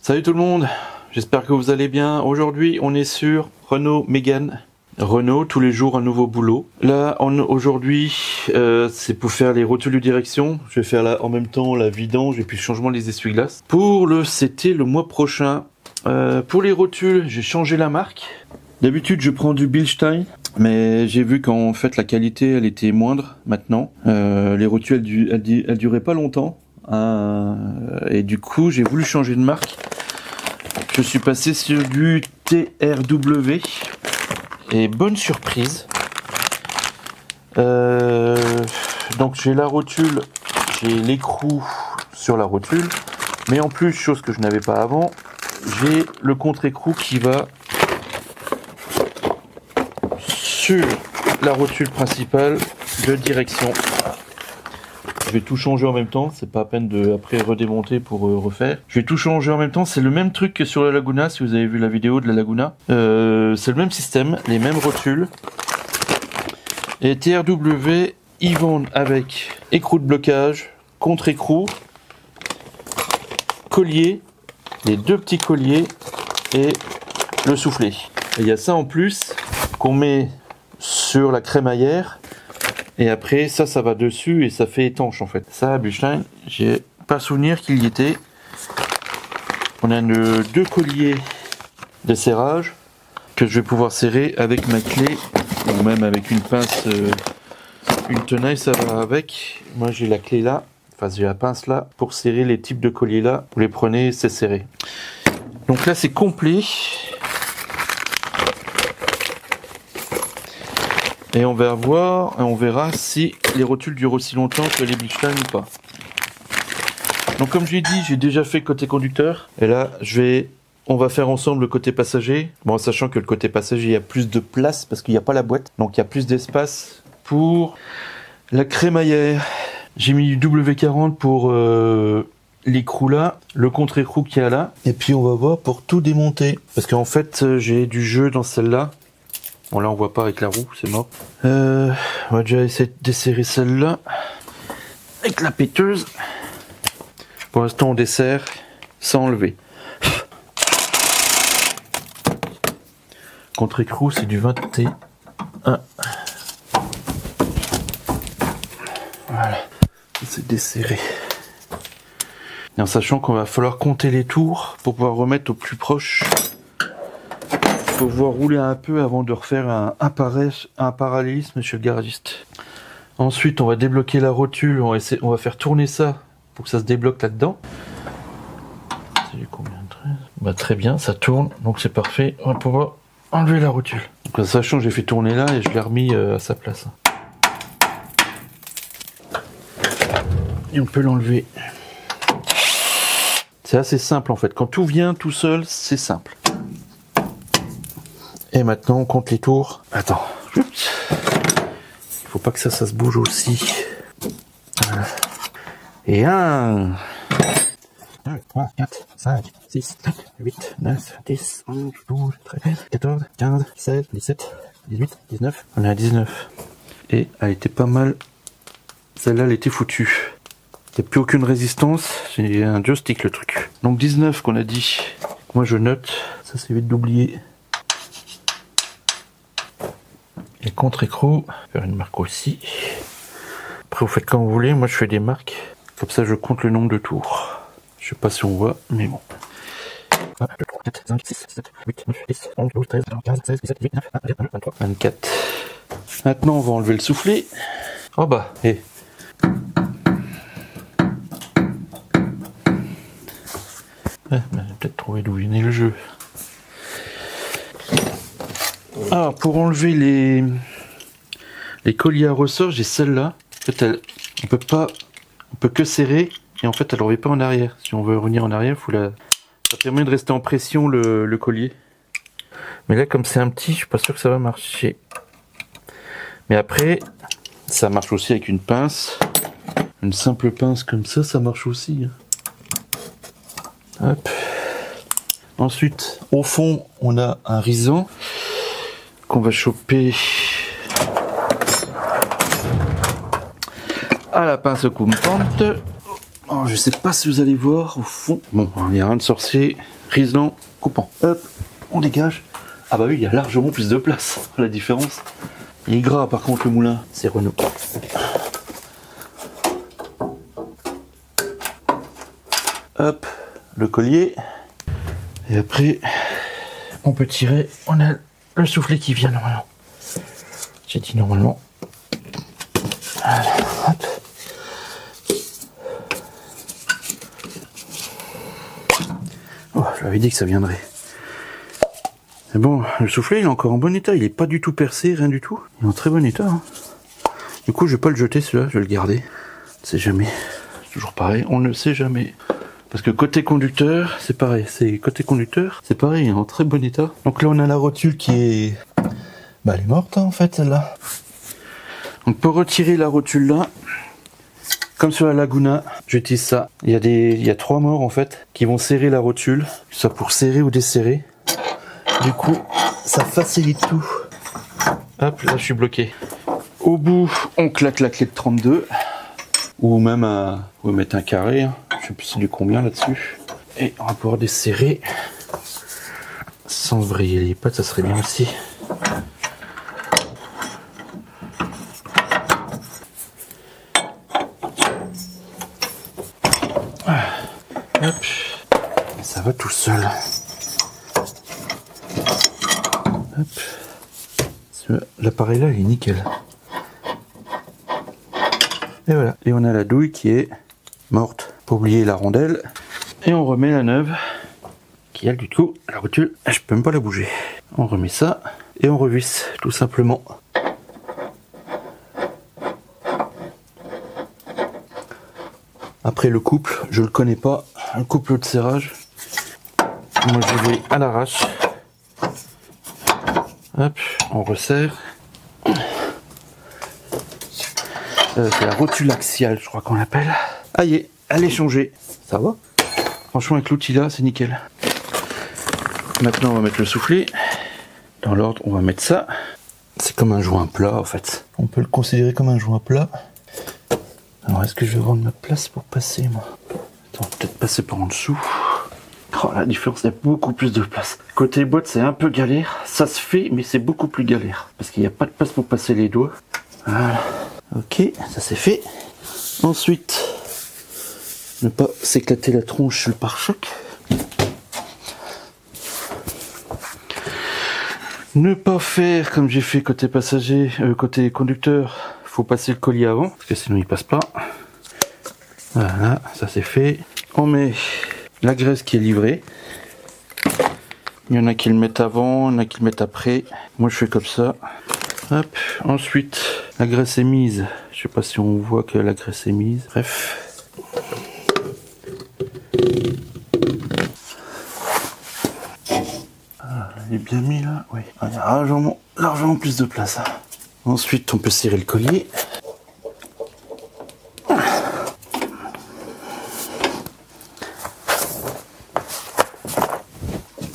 Salut tout le monde, j'espère que vous allez bien. Aujourd'hui on est sur Renault Mégane. Renault, tous les jours un nouveau boulot. Là aujourd'hui c'est pour faire les rotules de direction. Je vais faire là en même temps la vidange et puis le changement des essuie-glaces. Pour le CT le mois prochain. Pour les rotules, j'ai changé la marque. D'habitude je prends du Bilstein, mais j'ai vu qu'en fait la qualité elle était moindre maintenant. Les rotules elles duraient pas longtemps. Et du coup j'ai voulu changer de marque. Je suis passé sur du TRW et bonne surprise. Donc j'ai la rotule, j'ai l'écrou sur la rotule, mais en plus, chose que je n'avais pas avant, j'ai le contre-écrou qui va sur la rotule principale de direction. Je vais tout changer en même temps, c'est pas à peine de après redémonter pour refaire. Je vais tout changer en même temps, c'est le même truc que sur la Laguna, si vous avez vu la vidéo de la Laguna. C'est le même système, les mêmes rotules. Et TRW, ils vont avec écrou de blocage, contre-écrou, collier, les deux petits colliers et le soufflet. Et il y a ça en plus qu'on met sur la crémaillère. Et après, ça va dessus et ça fait étanche en fait. Ça, Bilstein, j'ai pas souvenir qu'il y était. On a deux colliers de serrage que je vais pouvoir serrer avec ma clé ou même avec une pince, une tenaille, ça va avec. Moi, j'ai la clé là, enfin j'ai la pince là pour serrer les types de colliers là. Vous les prenez, c'est serré. Donc là, c'est complet. Et on va voir, on verra si les rotules durent aussi longtemps que les Bilstein ou pas. Donc comme j'ai dit, j'ai déjà fait côté conducteur. Et là, on va faire ensemble le côté passager. Bon, sachant que le côté passager, il y a plus de place parce qu'il n'y a pas la boîte. Donc il y a plus d'espace pour la crémaillère. J'ai mis du W40 pour l'écrou là, le contre-écrou qu'il y a là. Et puis on va voir pour tout démonter. Parce qu'en fait, j'ai du jeu dans celle-là. Bon là on voit pas avec la roue, c'est mort. On va déjà essayer de desserrer celle-là avec la péteuse. Pour l'instant on desserre sans enlever. Contre-écrou c'est du 21. Voilà, c'est desserré. Et en sachant qu'on va falloir compter les tours pour pouvoir remettre au plus proche. Faut pouvoir rouler un peu avant de refaire un parallélisme chez le garagiste. Ensuite, on va débloquer la rotule. On va faire tourner ça pour que ça se débloque là-dedans. C'est du combien de 13 ? Bah, très bien, ça tourne, donc c'est parfait. On va pouvoir enlever la rotule. Donc, sachant que j'ai fait tourner là et je l'ai remis à sa place. Et on peut l'enlever. C'est assez simple en fait. Quand tout vient tout seul, c'est simple. Et maintenant on compte les tours. Attends. Il faut pas que ça se bouge aussi. Voilà. Et 1, 2, 3, 4, 5, 6, 7, 8, 9, 10, 11, 12, 13, 14, 15, 16, 17, 18, 19. On est à 19. Et elle était pas mal. Celle-là elle était foutue. Il n'y a plus aucune résistance. C'est un joystick le truc. Donc 19 qu'on a dit. Moi je note. Ça c'est vite d'oublier. Et contre-écrou, faire une marque aussi. Après vous faites comme vous voulez, moi je fais des marques. Comme ça je compte le nombre de tours. Je sais pas si on voit, mais bon. 1, 2, 3, 4, 5, 6, 7, 8, 9, 10, 11, 12, 13, 14, 15, 16, 17, 18, 19, 20, 21, 23, 24. Maintenant on va enlever le soufflet. Oh bah, hé. Ouais, j'ai peut-être trouvé d'où venait le jeu. Ah, pour enlever les colliers à ressort, j'ai celle-là. En fait, on peut que serrer et en fait, elle ne revient pas en arrière. Si on veut revenir en arrière, ça permet de rester en pression le collier. Mais là, comme c'est un petit, je suis pas sûr que ça va marcher. Mais après, ça marche aussi avec une pince. Une simple pince comme ça marche aussi. Hop. Ensuite, au fond, on a un rison qu'on va choper à la pince coupante. Oh, je sais pas si vous allez voir au fond. Bon, il n'y a rien de sorcier. Riselant, coupant. Hop, on dégage. Ah bah oui, il y a largement plus de place. La différence. Il est gras par contre le moulin. C'est Renault. Hop, le collier. Et après, on peut tirer. On a le soufflet qui vient normalement. J'ai dit normalement. Allez, hop. Oh, je l'avais dit que ça viendrait. Mais bon, le soufflet il est encore en bon état. Il est pas du tout percé, rien du tout. Il est en très bon état. Hein. Du coup, je vais pas le jeter celui-là, je vais le garder. On ne sait jamais. Toujours pareil, on ne sait jamais. Parce que côté conducteur, c'est pareil. Côté conducteur, c'est pareil, il est en très bon état. Donc là, on a la rotule qui est... Bah, elle est morte, hein, en fait, celle-là. Donc pour retirer la rotule là, comme sur la Laguna, j'utilise ça. Il y a 3 morts, en fait, qui vont serrer la rotule. Que ce soit pour serrer ou desserrer. Du coup, ça facilite tout. Hop, là, je suis bloqué. Au bout, on claque la clé de 32. Ou même on va mettre un carré. Hein. Je sais plus c'est du combien là-dessus. Et on va pouvoir desserrer. Sans vriller les pattes, ça serait bien aussi. Hop. Et ça va tout seul. Hop. L'appareil là, il est nickel. Et voilà. Et on a la douille qui est morte. Pas oublier la rondelle. Et on remet la neuve. Qui a du coup la rotule. Je peux même pas la bouger. On remet ça. Et on revisse tout simplement. Après le couple, je le connais pas. Un couple de serrage. Moi je vais à l'arrache. Hop, on resserre. C'est la rotule axiale, je crois qu'on l'appelle. Aïe, elle est changée. Ça va? Franchement, avec l'outil là, c'est nickel. Maintenant, on va mettre le soufflet. Dans l'ordre, on va mettre ça. C'est comme un joint plat, en fait. On peut le considérer comme un joint plat. Alors, est-ce que je vais rendre ma place pour passer, moi? Attends, peut-être passer par en dessous. Oh, la différence, il y a beaucoup plus de place. Côté boîte, c'est un peu galère. Ça se fait, mais c'est beaucoup plus galère. Parce qu'il n'y a pas de place pour passer les doigts. Voilà. Ok, ça c'est fait. Ensuite, ne pas s'éclater la tronche sur le pare-choc. Ne pas faire comme j'ai fait côté passager, côté conducteur. Faut passer le collier avant, parce que sinon il passe pas. Voilà, ça c'est fait. On met la graisse qui est livrée. Il y en a qui le mettent avant, il y en a qui le mettent après. Moi je fais comme ça. Hop. Ensuite, la graisse est mise. Je sais pas si on voit que la graisse est mise. Bref. Ah, elle est bien mise là. Oui. Il y a largement plus de place. Ensuite, on peut serrer le collier.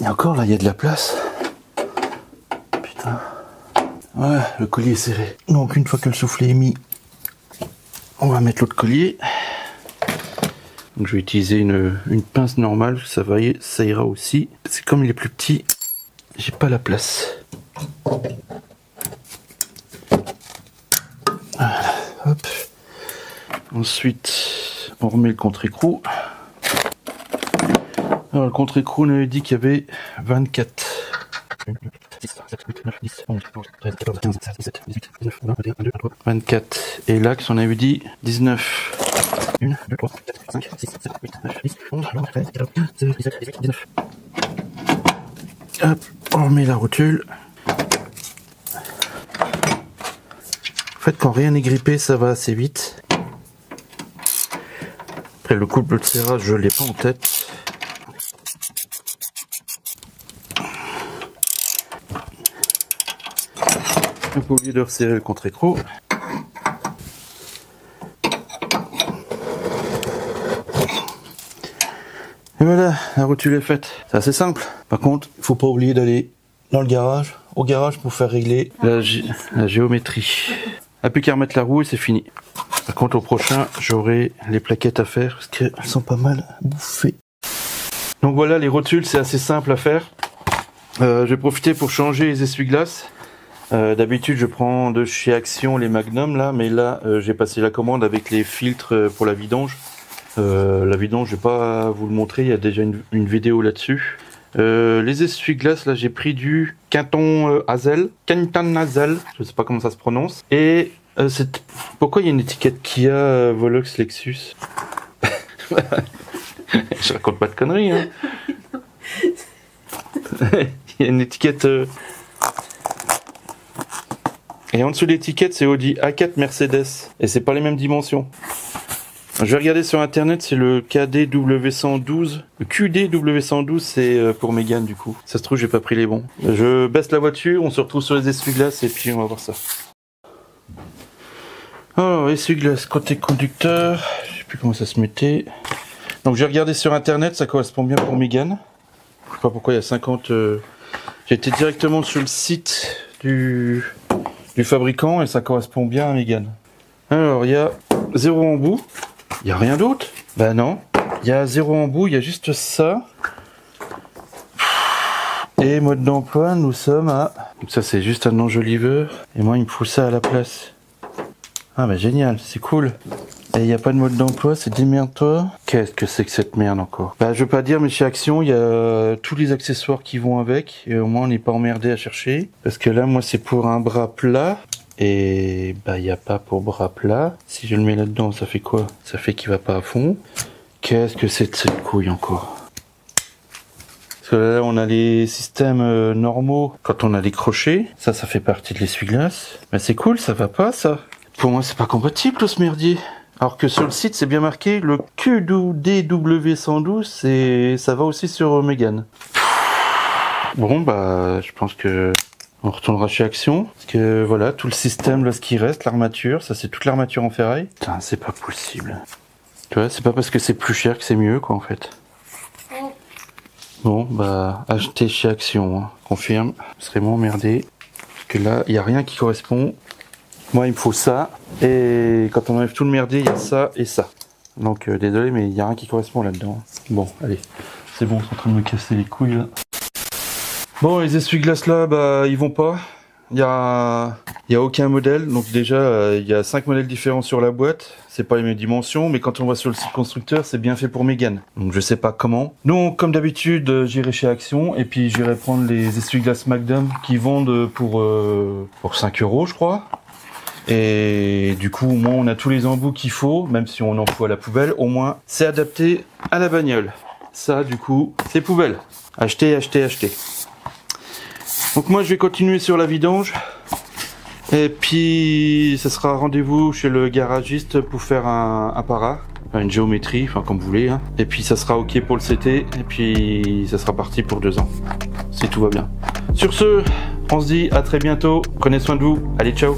Et encore là, il y a de la place. Putain. Ouais, le collier est serré. Donc une fois que le soufflet est mis, on va mettre l'autre collier. Donc je vais utiliser une pince normale, ça ira aussi. C'est comme il est plus petit, j'ai pas la place. Voilà, hop. Ensuite, on remet le contre-écrou. Alors le contre-écrou, on avait dit qu'il y avait 24. 24. Et l'axe, on avait dit 19. 1, 2, 3, 4, 5, 6, 7, 8, 9, 10, 11, 12, 13, 14, 15, 16, 17, 18, 19. Hop, on remet la rotule. En fait, quand rien n'est grippé, ça va assez vite. Après, le couple de serrage, je l'ai pas en tête. On peut oublier de resserrer le contre-écrou. Et voilà, la rotule est faite. C'est assez simple. Par contre, il faut pas oublier d'aller dans le garage, au garage pour faire régler la géométrie. a plus qu'à remettre la roue et c'est fini. Par contre, au prochain, j'aurai les plaquettes à faire parce qu'elles sont pas mal bouffées. Donc voilà, les rotules, c'est assez simple à faire. Je vais profiter pour changer les essuie-glaces. D'habitude, je prends de chez Action les Magnum là, mais là, j'ai passé la commande avec les filtres pour la vidange. La vidange, je vais pas vous le montrer, il y a déjà une vidéo là-dessus. Les essuie-glaces, là, j'ai pris du Canton Hazel, je sais pas comment ça se prononce. Et pourquoi il y a une étiquette Kia Volox Lexus? Je raconte pas de conneries, hein. Il y a une étiquette. Et en dessous de l'étiquette, c'est Audi A4 Mercedes. Et c'est pas les mêmes dimensions. Je vais regarder sur internet, c'est le KDW112. Le QDW112, c'est pour Mégane du coup. Ça se trouve, j'ai pas pris les bons. Je baisse la voiture, on se retrouve sur les essuie-glaces et puis on va voir ça. Alors, essuie-glaces côté conducteur. Je sais plus comment ça se mettait. Donc j'ai regardé sur internet, ça correspond bien pour Mégane. Je sais pas pourquoi il y a 50... J'ai été directement sur le site du fabricant et ça correspond bien à Mégane. Alors, il y a 0 embout. Il n'y a rien d'autre? Bah non. Il y a 0 embout, il y a juste ça. Et mode d'emploi, nous sommes à... Donc ça, c'est juste un enjoliveur. Et moi, il me faut ça à la place. Ah bah génial, c'est cool. Et il n'y a pas de mode d'emploi, c'est démerde-toi. Qu'est-ce que c'est que cette merde encore? Bah je veux pas dire, mais chez Action, il y a tous les accessoires qui vont avec. Et au moins, on n'est pas emmerdé à chercher. Parce que là, moi, c'est pour un bras plat. Et bah il n'y a pas pour bras plat. Si je le mets là-dedans, ça fait quoi? Ça fait qu'il va pas à fond. Qu'est-ce que c'est de cette couille encore? Parce que là on a les systèmes normaux quand on a les crochets. Ça fait partie de l'essuie-glace. Mais c'est cool, ça va pas ça. Pour moi c'est pas compatible tout ce merdier. Alors que sur le site c'est bien marqué le QDW112 et ça va aussi sur Mégane. Bon bah je pense que on retournera chez Action, parce que voilà, tout le système, là, ce qui reste, l'armature, ça c'est toute l'armature en ferraille. Putain, c'est pas possible. Tu vois, c'est pas parce que c'est plus cher que c'est mieux, quoi, en fait. Bon, bah, acheter chez Action, hein. Confirme, ce serait moins emmerdé. Parce que là, il n'y a rien qui correspond. Moi, il me faut ça, et quand on enlève tout le merdier, il y a ça et ça. Donc, désolé, mais il n'y a rien qui correspond là-dedans. Bon, allez, c'est bon, c'est en train de me casser les couilles, là. Bon, les essuie-glaces là, bah ils vont pas. Il y a aucun modèle. Donc déjà, il y a 5 modèles différents sur la boîte. C'est pas les mêmes dimensions, mais quand on va sur le site constructeur, c'est bien fait pour Mégane. Donc je sais pas comment. Donc comme d'habitude, j'irai chez Action et puis j'irai prendre les essuie-glaces Magnum qui vendent pour 5 € je crois. Et du coup, au moins on a tous les embouts qu'il faut, même si on envoie à la poubelle, au moins c'est adapté à la bagnole. Ça, du coup, c'est poubelle. Acheter, acheter, acheter. Donc moi je vais continuer sur la vidange et puis ça sera rendez-vous chez le garagiste pour faire un para, une géométrie, enfin comme vous voulez, hein. Et puis ça sera ok pour le CT et puis ça sera parti pour 2 ans, si tout va bien. Sur ce, on se dit à très bientôt, prenez soin de vous, allez ciao.